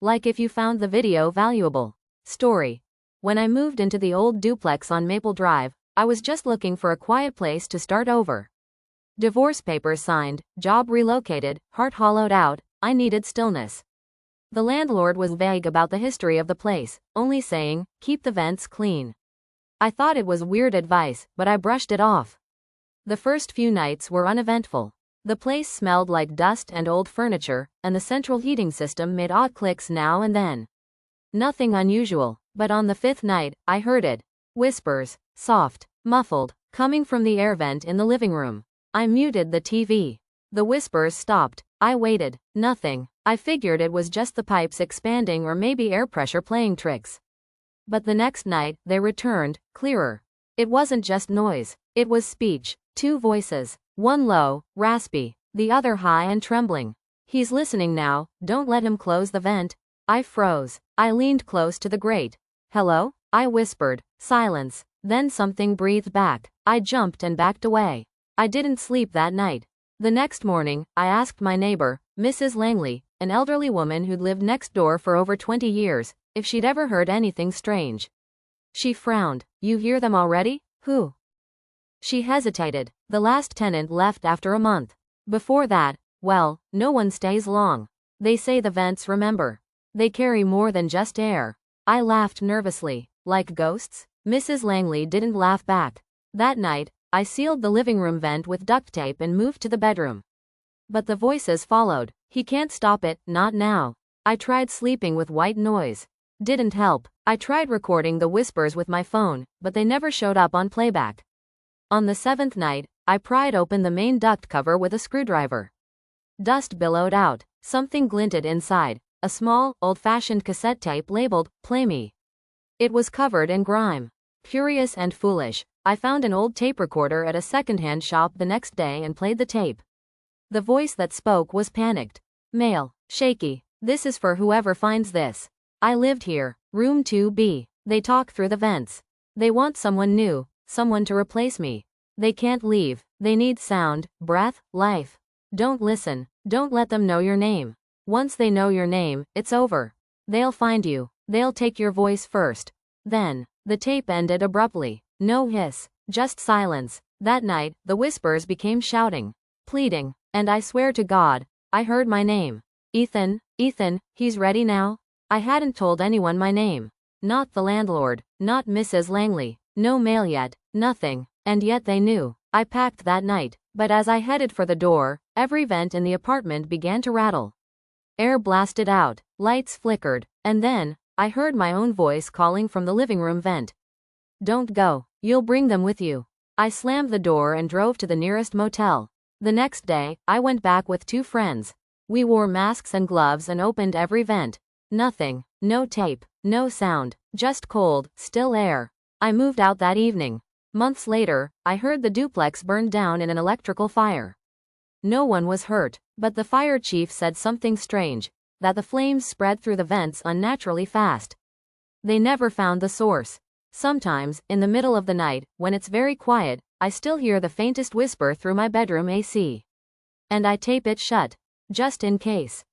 Like if you found the video valuable. Story. When I moved into the old duplex on Maple Drive, I was just looking for a quiet place to start over. Divorce papers signed, job relocated, heart hollowed out, I needed stillness. The landlord was vague about the history of the place, only saying, keep the vents clean. I thought it was weird advice, but I brushed it off. The first few nights were uneventful. The place smelled like dust and old furniture, and the central heating system made odd clicks now and then. Nothing unusual, but on the fifth night, I heard it. Whispers, soft, muffled, coming from the air vent in the living room. I muted the TV. The whispers stopped. I waited. Nothing. I figured it was just the pipes expanding or maybe air pressure playing tricks. But the next night, they returned, clearer. It wasn't just noise. It was speech. Two voices. One low, raspy, the other high and trembling. He's listening now, don't let him close the vent. I froze. I leaned close to the grate. Hello? I whispered. Silence. Then something breathed back. I jumped and backed away. I didn't sleep that night. The next morning, I asked my neighbor, Mrs. Langley, an elderly woman who'd lived next door for over 20 years, if she'd ever heard anything strange. She frowned. You hear them already? Who? She hesitated. The last tenant left after a month. Before that, well, no one stays long. They say the vents remember. They carry more than just air. I laughed nervously. Like ghosts? Mrs. Langley didn't laugh back. That night, I sealed the living room vent with duct tape and moved to the bedroom. But the voices followed. He can't stop it, not now. I tried sleeping with white noise. Didn't help. I tried recording the whispers with my phone, but they never showed up on playback. On the seventh night, I pried open the main duct cover with a screwdriver. Dust billowed out. Something glinted inside. A small, old-fashioned cassette tape labeled, Play Me. It was covered in grime. Curious and foolish, I found an old tape recorder at a second-hand shop the next day and played the tape. The voice that spoke was panicked. Male, shaky. This is for whoever finds this. I lived here, room 2B. They talk through the vents. They want someone new, someone to replace me. They can't leave. They need sound, breath, life. Don't listen. Don't let them know your name. Once they know your name, it's over. They'll find you. They'll take your voice first. Then, the tape ended abruptly. No hiss, just silence. That night, the whispers became shouting, pleading, and I swear to God, I heard my name. Ethan, Ethan, he's ready now? I hadn't told anyone my name. Not the landlord, not Mrs. Langley, no mail yet, nothing, and yet they knew. I packed that night, but as I headed for the door, every vent in the apartment began to rattle. Air blasted out, lights flickered, and then, I heard my own voice calling from the living room vent. Don't go, you'll bring them with you. I slammed the door and drove to the nearest motel. The next day, I went back with two friends. We wore masks and gloves and opened every vent. Nothing, no tape, no sound, just cold, still air. I moved out that evening. Months later, I heard the duplex burned down in an electrical fire. No one was hurt, but the fire chief said something strange, that the flames spread through the vents unnaturally fast. They never found the source. Sometimes, in the middle of the night, when it's very quiet, I still hear the faintest whisper through my bedroom AC. And I tape it shut. Just in case.